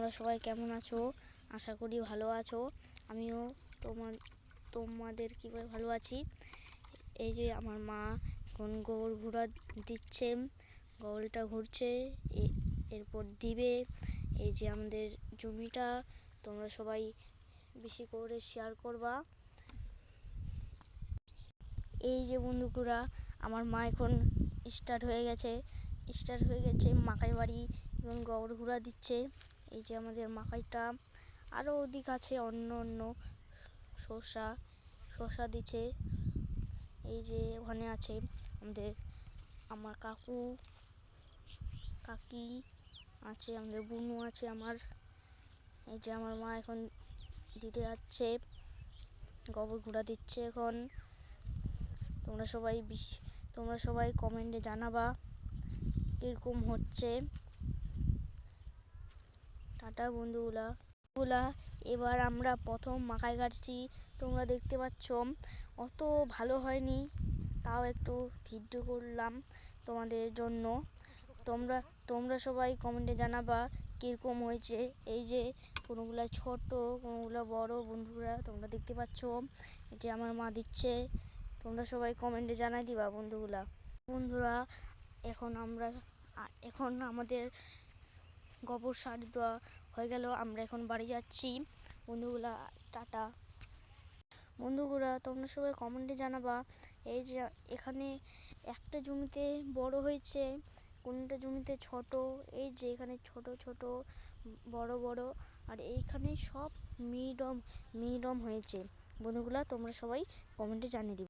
তোমরা সবাই কেমন আছো? আশা করি ভালো আছো। আমিও তোমাদের কিভাবে ভালো আছি। এই যে আমার মা এখন গোবর গুঁড়া দিচ্ছে, গোবরটা ঘুরছে, এরপর দিবে। এই যে আমাদের জমিটা, তোমরা সবাই বেশি করে শেয়ার করবা। এই যে বন্ধুরা, আমার মা এখন স্টার্ট হয়ে গেছে মাকাই বাড়ি এবং গোবর গুঁড়া দিচ্ছে। এই যে আমাদের মাকাইটা, আরো ওদিক আছে অন্য শসা দিচ্ছে। এই যে ওখানে আছে আমার কাকি আছে, আমাদের বুনু আছে আমার। এই যে আমার মা এখন দিতে যাচ্ছে, গোবর গুঁড়া দিচ্ছে এখন। তোমরা সবাই কমেন্টে জানাবা কিরকম হচ্ছে। টাটা বন্ধুগুলা। এবার আমরা প্রথম মাকাই কাটছি, তোমরা দেখতে পাচ্ছ অত ভালো হয়নি, তাও একটু ভিডিও করলাম তোমাদের জন্য। তোমরা সবাই কমেন্টে জানাবা কিরকম হয়েছে। এই যে কোনোগুলা ছোট, কোনোগুলা বড় বন্ধুরা, তোমরা দেখতে পাচ্ছ। এই যে আমার মা দিচ্ছে, তোমরা সবাই কমেন্টে জানাই দিবা বন্ধুরা। এখন আমাদের গোবর সার দেওয়া হয়ে গেল, আমরা এখন বাড়ি যাচ্ছি বন্ধুগুলা। টাটা বন্ধুগুলা, তোমরা সবাই কমেন্টে জানাবা। এই যে এখানে একটা জমিতে বড় হয়েছে, কোনটা জমিতে ছোট। এই যে এখানে ছোট ছোট, বড় বড়, আর এইখানে সব মিডিয়াম হয়েছে বন্ধুগুলা। তোমরা সবাই কমেন্টে জানিয়ে দিবা।